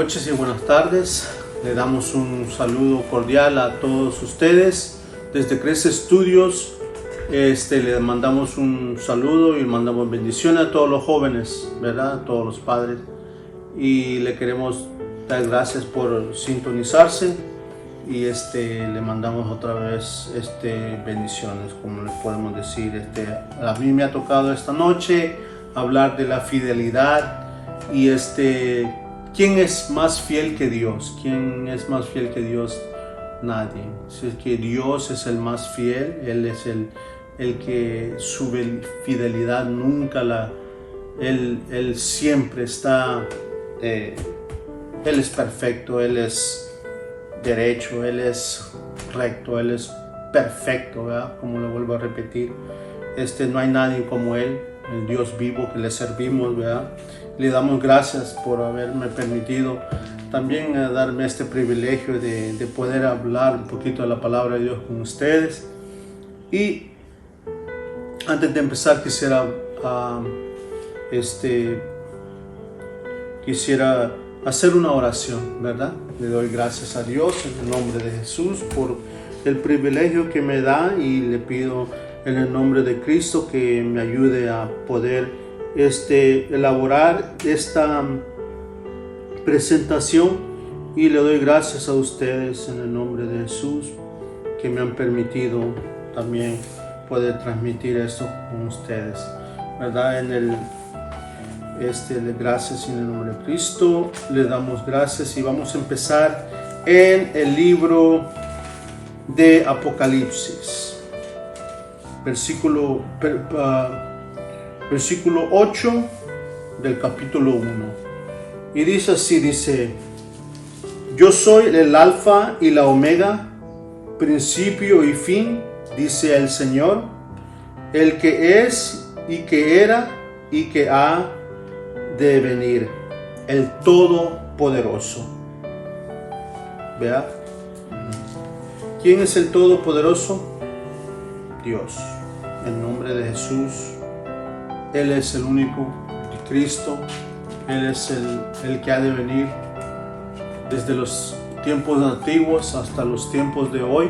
noches y buenas tardes. Le damos un saludo cordial a todos ustedes. Desde Crece Estudios le mandamos un saludo y mandamos bendiciones a todos los jóvenes, ¿verdad? A todos los padres. Y le queremos dar gracias por sintonizarse y le mandamos otra vez bendiciones, como les podemos decir. A mí me ha tocado esta noche hablar de la fidelidad y ¿quién es más fiel que Dios? ¿Quién es más fiel que Dios? Nadie. Si es que Dios es el más fiel, Él es el que su fidelidad nunca Él siempre está, Él es perfecto, Él es derecho, Él es recto, Él es perfecto, ¿verdad? Como le vuelvo a repetir, no hay nadie como Él, el Dios vivo que le servimos, ¿verdad? Le damos gracias por haberme permitido también darme este privilegio de poder hablar un poquito de la palabra de Dios con ustedes. Y antes de empezar quisiera hacer una oración, ¿verdad? Le doy gracias a Dios en el nombre de Jesús por el privilegio que me da, y le pido en el nombre de Cristo que me ayude a poder elaborar esta presentación, y le doy gracias a ustedes en el nombre de Jesús que me han permitido también poder transmitir esto con ustedes, ¿verdad? Gracias en el nombre de Cristo, le damos gracias y vamos a empezar en el libro de Apocalipsis, versículo 8 del capítulo 1, y dice así, yo soy el alfa y la omega, principio y fin, dice el Señor, el que es y que era y que ha de venir, el Todopoderoso. ¿Vea? ¿Quién es el Todopoderoso? Dios. En nombre de Jesús, Él es el único, de Cristo, Él es el que ha de venir desde los tiempos antiguos hasta los tiempos de hoy.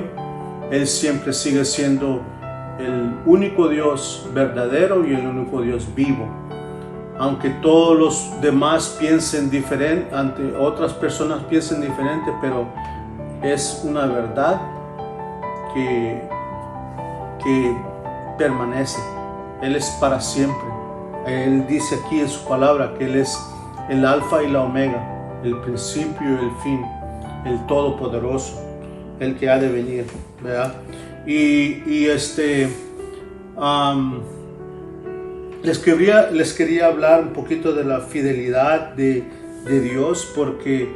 Él siempre sigue siendo el único Dios verdadero y el único Dios vivo. Aunque todos los demás piensen diferente, ante otras personas piensen diferente, pero es una verdad que permanece. Él es para siempre. Él dice aquí en su palabra que Él es el alfa y la omega, el principio y el fin, el todopoderoso, el que ha de venir, ¿verdad? Les quería hablar un poquito de la fidelidad de Dios, porque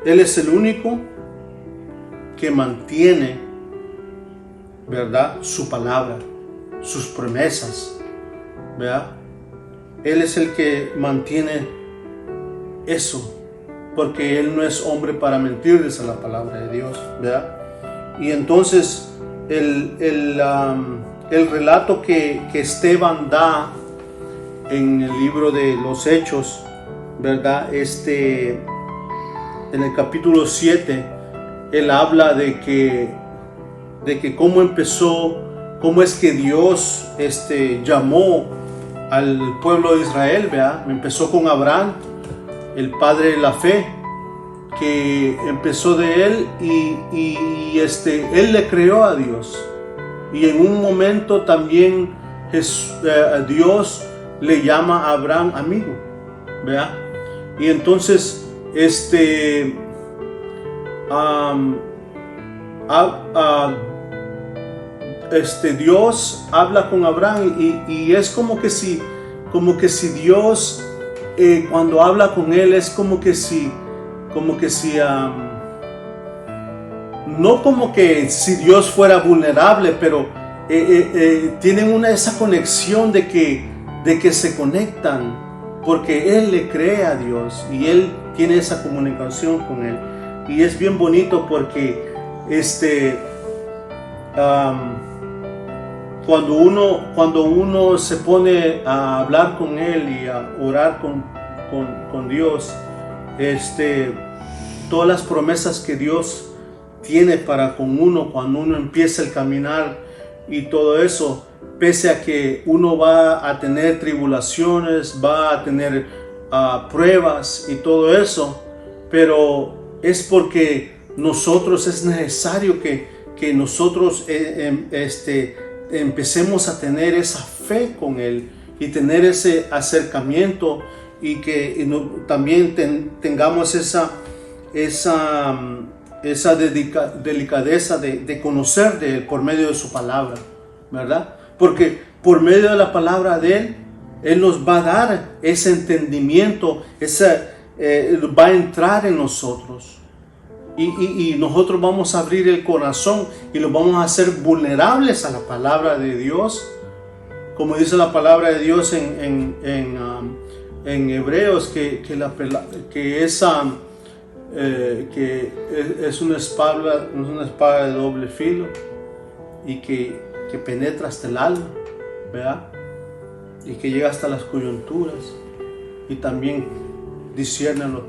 Él es el único que mantiene, ¿verdad?, su palabra, sus promesas, ¿verdad? Él es el que mantiene eso, porque Él no es hombre para mentir, dice la palabra de Dios, ¿verdad? Y entonces el relato que Esteban da en el libro de los Hechos, ¿verdad? En el capítulo 7, él habla de que cómo empezó, cómo es que Dios llamó al pueblo de Israel, ¿verdad? Empezó con Abraham, el padre de la fe, que empezó de él y él le creó a Dios. Y en un momento también Dios le llama a Abraham amigo, ¿verdad? Y entonces Dios habla con Abraham y es como que si Dios cuando habla con él es como que si no como que si Dios fuera vulnerable, pero tienen esa conexión de que se conectan, porque Él le cree a Dios y Él tiene esa comunicación con Él. Y es bien bonito porque cuando uno se pone a hablar con Él y a orar con con Dios, todas las promesas que Dios tiene para con uno cuando uno empieza el caminar y todo eso, pese a que uno va a tener tribulaciones, va a tener pruebas y todo eso, pero es porque nosotros es necesario que nosotros empecemos a tener esa fe con Él y tener ese acercamiento y que también tengamos esa delicadeza de conocer de Él por medio de su palabra, ¿verdad? Porque por medio de la palabra de Él, Él nos va a dar ese entendimiento, va a entrar en nosotros. Y nosotros vamos a abrir el corazón y los vamos a hacer vulnerables a la palabra de Dios. Como dice la palabra de Dios en Hebreos, que es una espada de doble filo y que penetra hasta el alma, ¿verdad? Y que llega hasta las coyunturas y también discierne los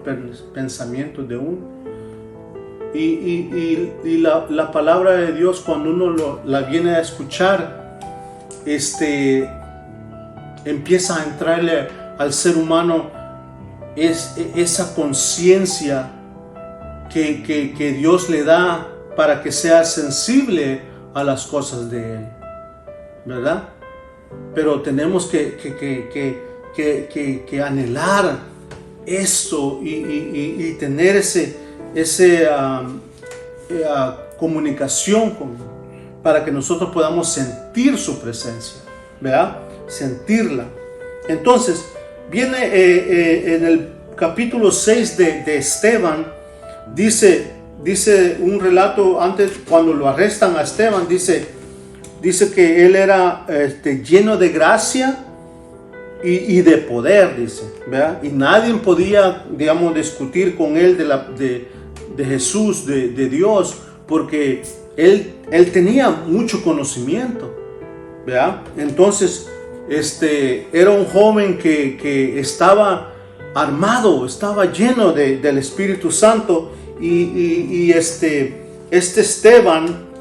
pensamientos de uno. Y la palabra de Dios, cuando uno la viene a escuchar, empieza a entrarle al ser humano esa conciencia que Dios le da para que sea sensible a las cosas de Él, ¿verdad? Pero tenemos que anhelar esto y tener esa comunicación para que nosotros podamos sentir su presencia, ¿verdad? Sentirla. Entonces, viene en el capítulo 6 de Esteban, dice un relato antes, cuando lo arrestan a Esteban, dice que él era lleno de gracia y de poder, dice, ¿verdad? Y nadie podía, digamos, discutir con él de Jesús, de Dios, porque él tenía mucho conocimiento, ¿verdad? Entonces, era un joven que estaba armado, estaba lleno del Espíritu Santo, y Esteban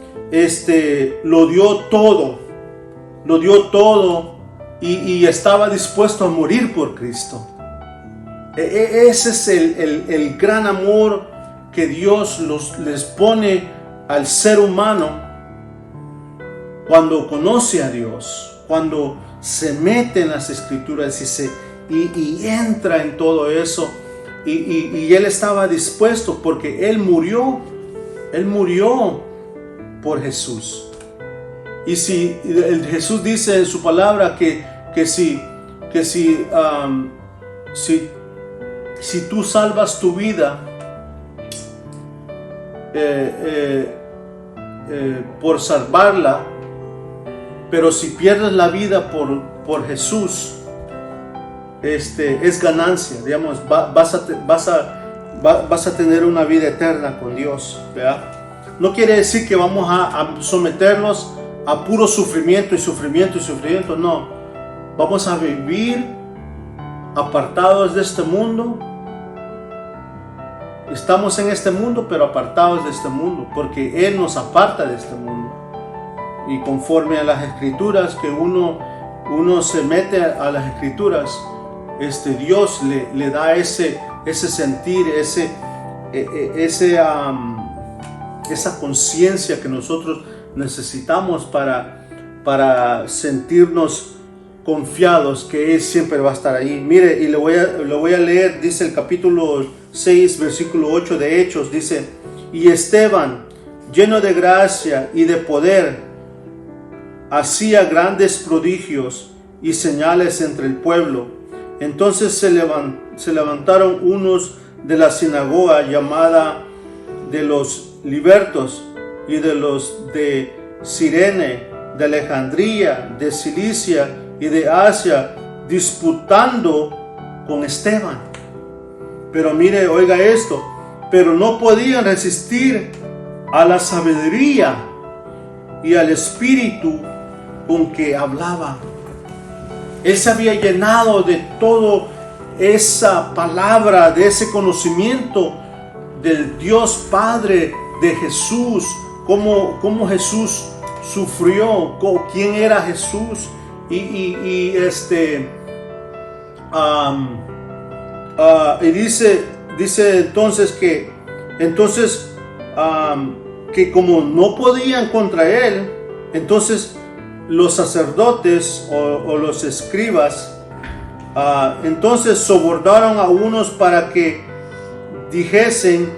lo dio todo y estaba dispuesto a morir por Cristo. Ese es el gran amor que Dios les pone al ser humano cuando conoce a Dios, cuando se mete en las Escrituras y entra en todo eso. Y él estaba dispuesto porque él murió por Jesús. Y si Jesús dice en su palabra que si tú salvas tu vida por salvarla, pero si pierdes la vida por Jesús, es ganancia, digamos, vas a tener una vida eterna con Dios, ¿verdad? No quiere decir que vamos a someternos a puro sufrimiento, no. Vamos a vivir apartados de este mundo. Estamos en este mundo, pero apartados de este mundo, porque Él nos aparta de este mundo. Y conforme a las Escrituras, que uno se mete a las Escrituras, Dios le da ese sentir, esa conciencia que nosotros necesitamos para sentirnos confiados que Él siempre va a estar ahí. Mire, y lo voy a leer, dice el capítulo 6, versículo 8 de Hechos, dice: y Esteban, lleno de gracia y de poder, hacía grandes prodigios y señales entre el pueblo. Entonces se levantaron unos de la sinagoga llamada de los libertos y de los de Cirene, de Alejandría, de Cilicia y de Asia, disputando con Esteban. Pero mire, oiga esto, pero no podían resistir a la sabiduría y al espíritu con que hablaba. Él se había llenado de todo esa palabra, de ese conocimiento del Dios Padre, de Jesús, cómo Jesús sufrió, quién era Jesús, y dice entonces que como no podían contra él, entonces los sacerdotes o los escribas entonces sobornaron a unos para que dijesen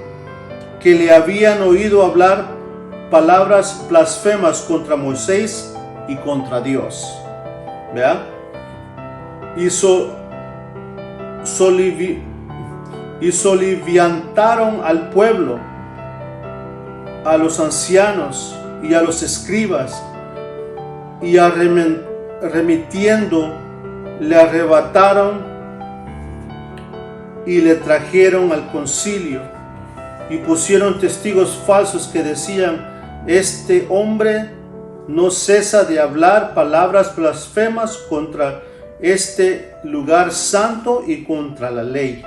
que le habían oído hablar palabras blasfemas contra Moisés y contra Dios. ¿Vea? Y soliviantaron al pueblo, a los ancianos y a los escribas, y remitiendo le arrebataron y le trajeron al concilio, y pusieron testigos falsos que decían: este hombre no cesa de hablar palabras blasfemas contra este lugar santo y contra la ley.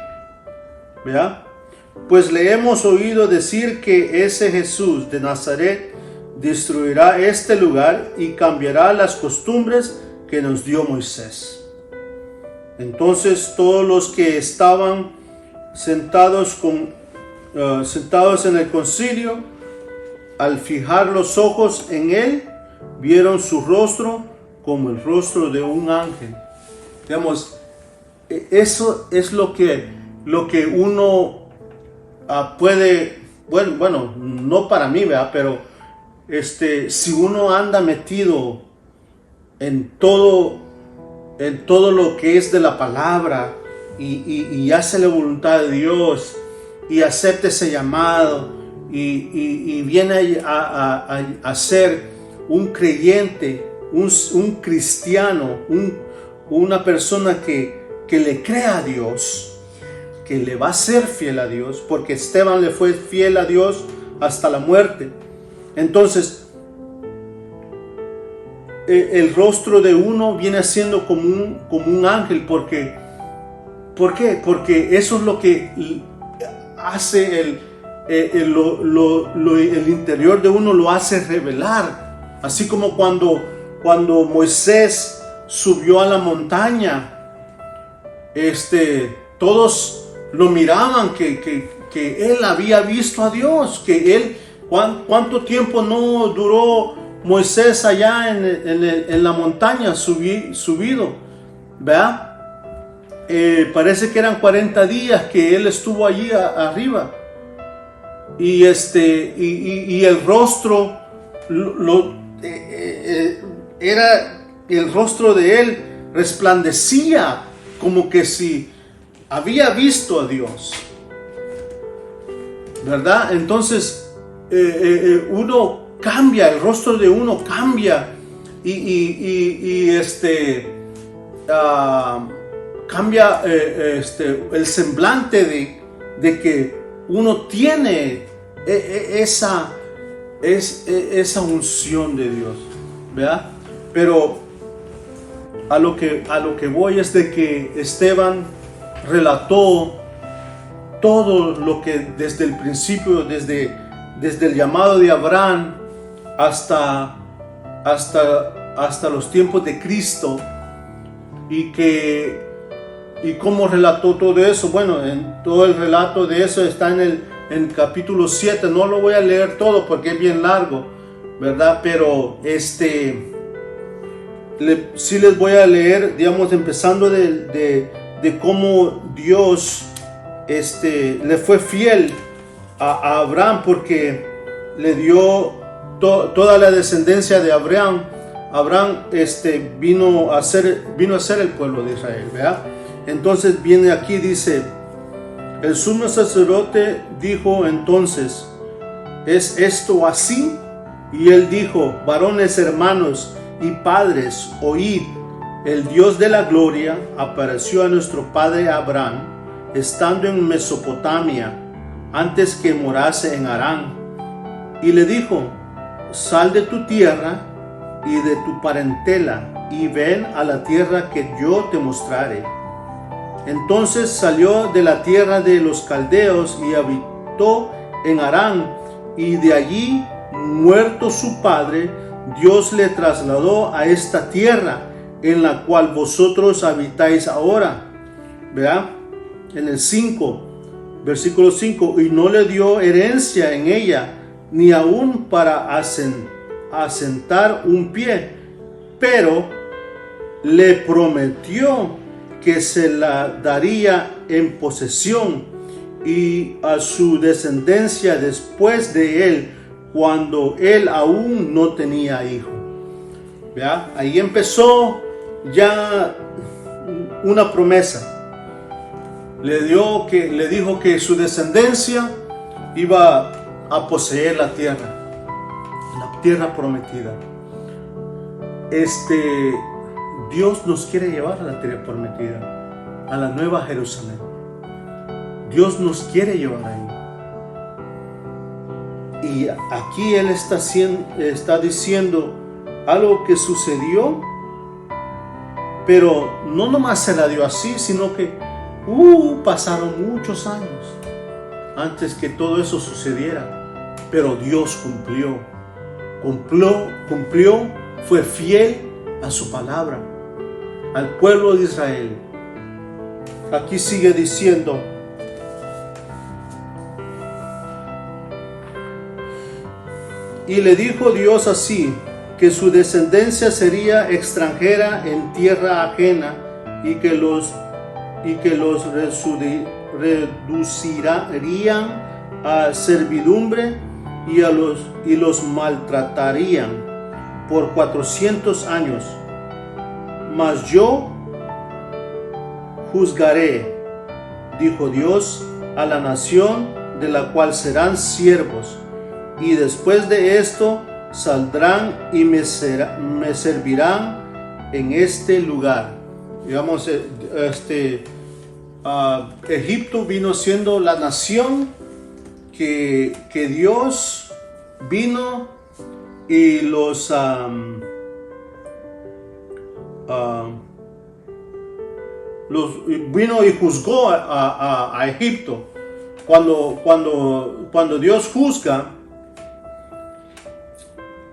¿Vea? Pues le hemos oído decir que ese Jesús de Nazaret destruirá este lugar y cambiará las costumbres que nos dio Moisés. Entonces todos los que estaban sentados en el concilio, al fijar los ojos en él, vieron su rostro como el rostro de un ángel. Digamos, eso es lo que uno puede, bueno, no para mí, ¿verdad? Pero si uno anda metido en todo lo que es de la palabra y hace la voluntad de Dios y acepta ese llamado y viene a ser un creyente, un cristiano, una persona que le crea a Dios, que le va a ser fiel a Dios, porque Esteban le fue fiel a Dios hasta la muerte. Entonces, el rostro de uno viene siendo como un ángel. ¿Por qué? Porque eso es lo que hace el interior de uno, lo hace revelar. Así como cuando Moisés subió a la montaña, todos lo miraban que él había visto a Dios, que él, ¿cuánto tiempo no duró Moisés allá en la montaña subido? ¿Verdad? Parece que eran 40 días que él estuvo allí arriba, y el rostro era el rostro de él resplandecía como que si había visto a Dios, ¿verdad? Entonces uno cambia, el rostro de uno cambia cambia el semblante de que uno tiene esa unción de Dios, ¿verdad? Pero a lo que voy es de que Esteban relató todo lo que desde el principio, desde el llamado de Abraham hasta los tiempos de Cristo, y cómo relató todo eso. Bueno, en todo el relato de eso está en el capítulo 7. No lo voy a leer todo porque es bien largo, ¿verdad? Pero sí les voy a leer, digamos, empezando de cómo Dios le fue fiel a Abraham, porque le dio toda la descendencia de Abraham. Abraham vino a ser el pueblo de Israel, ¿verdad? Entonces viene aquí, dice: el sumo sacerdote dijo entonces: ¿es esto así? Y él dijo: varones, hermanos y padres, oíd. El Dios de la gloria apareció a nuestro padre Abraham estando en Mesopotamia, antes que morase en Harán, y le dijo: sal de tu tierra y de tu parentela y ven a la tierra que yo te mostraré. Entonces salió de la tierra de los caldeos y habitó en Harán, y de allí, muerto su padre, Dios le trasladó a esta tierra en la cual vosotros habitáis ahora. ¿Verdad? En el 5, versículo 5, y no le dio herencia en ella, ni aún para asentar un pie, pero le prometió que se la daría en posesión y a su descendencia después de él, cuando él aún no tenía hijo. ¿Verdad? Ahí empezó ya una promesa. Le dijo que su descendencia iba a poseer la tierra prometida. Dios nos quiere llevar a la tierra prometida, a la nueva Jerusalén. Dios nos quiere llevar ahí. Y aquí Él está diciendo algo que sucedió, pero no nomás se la dio así, sino que pasaron muchos años antes que todo eso sucediera. Pero Dios cumplió, fue fiel a su palabra, al pueblo de Israel. Aquí sigue diciendo: y le dijo Dios así, que su descendencia sería extranjera en tierra ajena, y que los reducirían a servidumbre y los maltratarían por 400 años. Mas yo juzgaré, dijo Dios, a la nación de la cual serán siervos, y después de esto saldrán y me servirán en este lugar. Digamos, Egipto vino siendo la nación que Dios vino y vino y juzgó a Egipto. Cuando Dios juzga,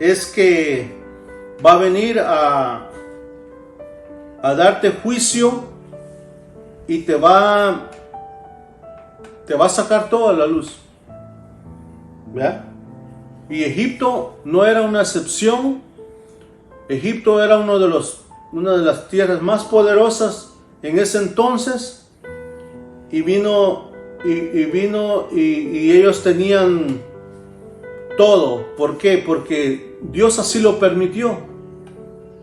es que va a venir a darte juicio y te va a sacar todo a la luz. ¿Verdad? Y Egipto no era una excepción. Egipto era una de las tierras más poderosas en ese entonces, y ellos tenían todo. ¿Por qué? Porque Dios así lo permitió.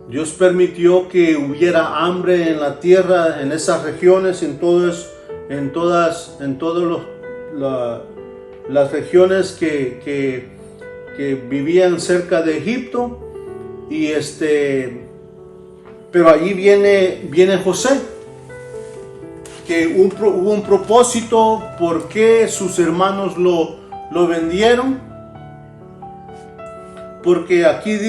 Dios permitió que hubiera hambre en la tierra, en esas regiones, en todas las regiones que vivían cerca de Egipto. Pero allí viene José, que hubo un propósito por qué sus hermanos lo vendieron. Porque aquí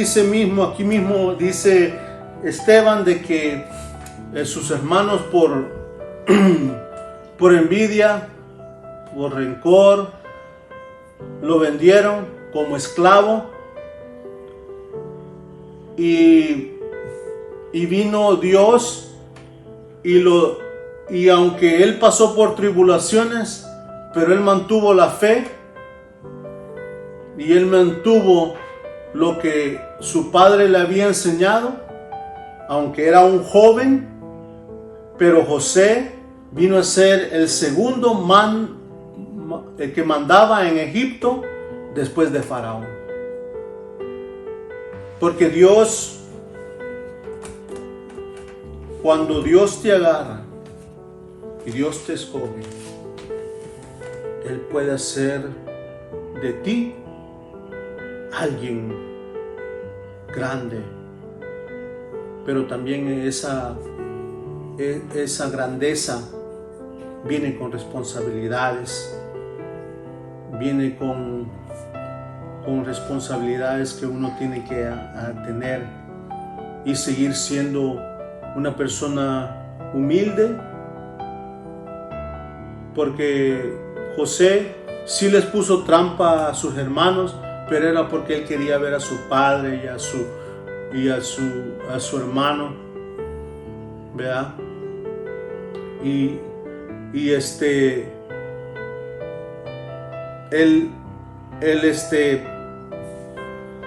mismo dice Esteban de que sus hermanos por envidia, por rencor, lo vendieron como esclavo. Y vino Dios y aunque él pasó por tribulaciones, pero él mantuvo la fe y él mantuvo lo que su padre le había enseñado, aunque era un joven. Pero José vino a ser el segundo el que mandaba en Egipto después de Faraón. Porque Dios, cuando Dios te agarra y Dios te escoge, Él puede hacer de ti alguien grande. Pero también esa grandeza viene con responsabilidades, viene con responsabilidades que uno tiene que tener, y seguir siendo una persona humilde porque José sí les puso trampa a sus hermanos, pero era porque él quería ver a su padre y a su hermano, ¿verdad? Y él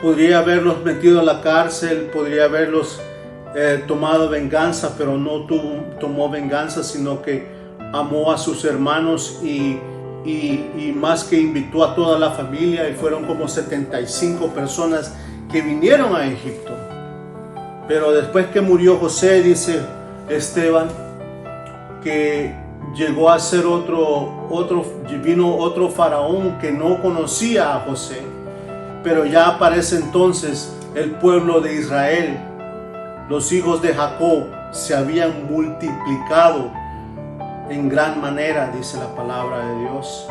podría haberlos metido a la cárcel, podría haberlos tomado venganza, pero no tomó venganza, sino que amó a sus hermanos y más que invitó a toda la familia, y fueron como 75 personas que vinieron a Egipto. Pero después que murió José, dice Esteban, que llegó a ser vino otro faraón que no conocía a José, pero ya aparece entonces el pueblo de Israel. Los hijos de Jacob se habían multiplicado en gran manera, dice la palabra de Dios.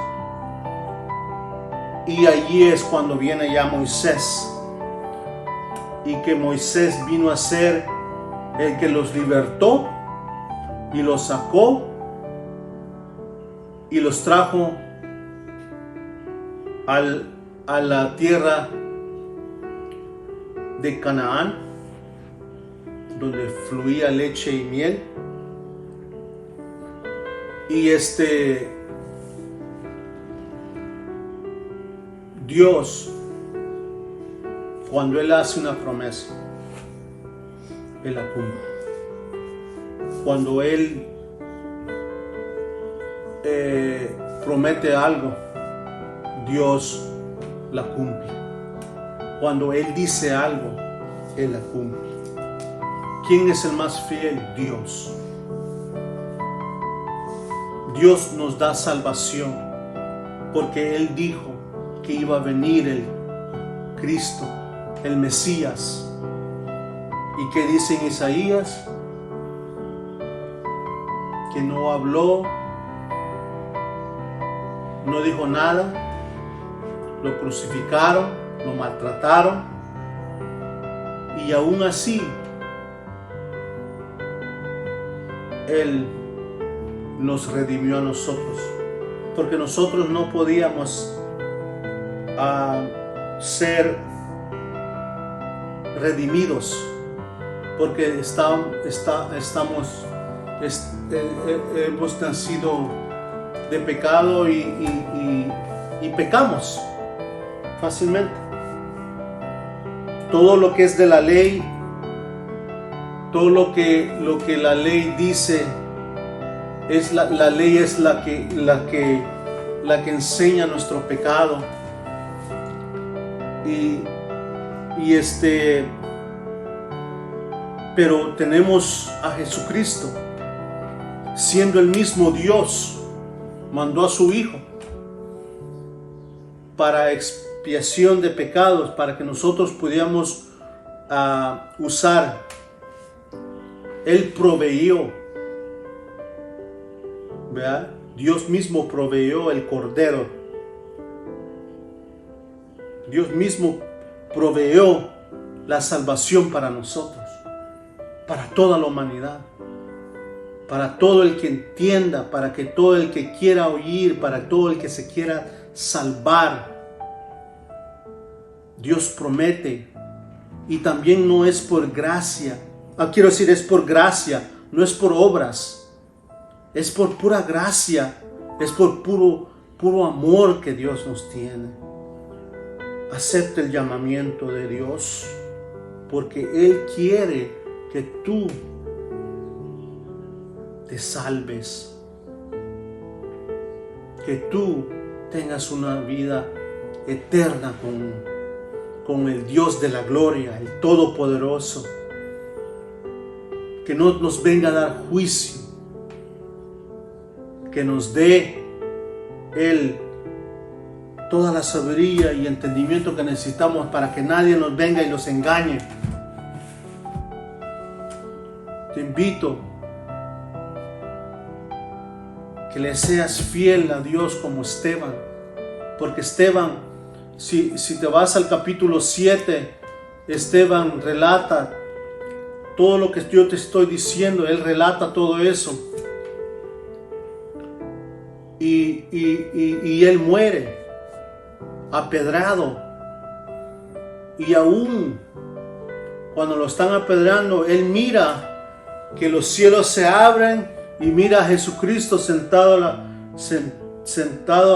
Y allí es cuando viene ya Moisés, y que Moisés vino a ser el que los libertó y los sacó y los trajo a la tierra de Canaán, donde fluía leche y miel. Y Dios, cuando Él hace una promesa, Él la cumple. Cuando Él promete algo, Dios la cumple. Cuando Él dice algo, Él la cumple. ¿Quién es el más fiel? Dios. Dios nos da salvación porque Él dijo que iba a venir el Cristo, el Mesías. ¿Y qué dice en Isaías? Que no habló, no dijo nada, lo crucificaron, lo maltrataron, y aún así Él nos redimió a nosotros, porque nosotros no podíamos ser redimidos, porque hemos nacido de pecado y pecamos fácilmente. Todo lo que es de la ley, todo lo que la ley dice, la ley es la que enseña nuestro pecado. Pero tenemos a Jesucristo, siendo el mismo Dios, mandó a su Hijo para expiación de pecados, para que nosotros pudiéramos usar. Él proveyó, ¿verdad? Dios mismo proveyó el Cordero. Dios mismo proveyó la salvación para nosotros, para toda la humanidad, para todo el que entienda, para que todo el que quiera oír, para todo el que se quiera salvar. Dios promete, y también no es por gracia. Quiero decir, es por gracia, no es por obras, es por pura gracia, es por puro amor que Dios nos tiene. Acepta el llamamiento de Dios, porque Él quiere que tú te salves, que tú tengas una vida eterna con el Dios de la gloria, el Todopoderoso, que no nos venga a dar juicio, que nos dé Él toda la sabiduría y entendimiento que necesitamos para que nadie nos venga y nos engañe. Te invito que le seas fiel a Dios como Esteban, porque Esteban, si te vas al capítulo 7, Esteban relata todo lo que yo te estoy diciendo, él relata todo eso. y él muere apedrado. Y aún cuando lo están apedrando, él mira que los cielos se abren y mira a Jesucristo sentado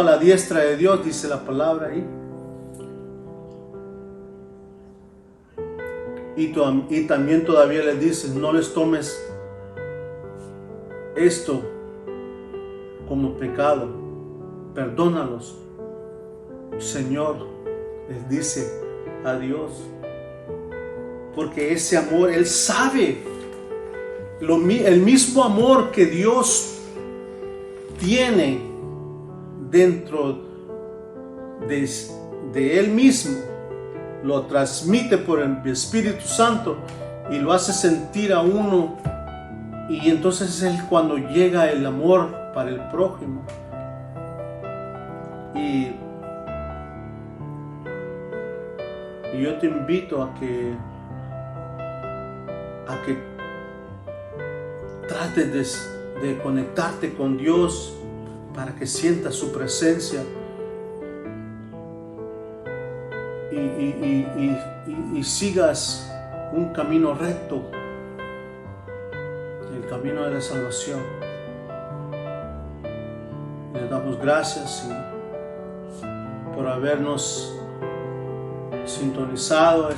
a la diestra de Dios, dice la palabra ahí. Y también todavía les dice, no les tomes esto como pecado, perdónalos. Señor, les dice a Dios, porque ese amor, Él sabe, el mismo amor que Dios tiene dentro de Él mismo, lo transmite por el Espíritu Santo y lo hace sentir a uno, y entonces es cuando llega el amor para el prójimo. Y yo te invito a que trates de conectarte con Dios para que sientas su presencia y sigas un camino recto, el camino de la salvación. Le damos gracias por habernos sintonizado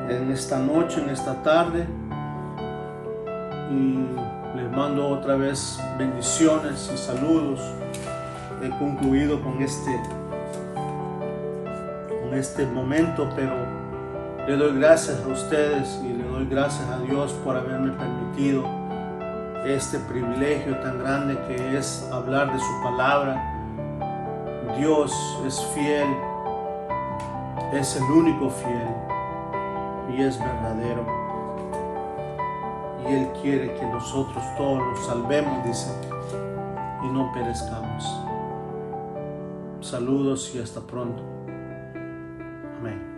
en esta noche, en esta tarde, y les mando otra vez bendiciones y saludos. He concluido con este momento, pero le doy gracias a ustedes y le doy gracias a Dios por haberme permitido este privilegio tan grande que es hablar de su palabra. Dios es fiel, es el único fiel y es verdadero, y Él quiere que nosotros todos nos salvemos, dice, y no perezcamos. Saludos y hasta pronto. Amén.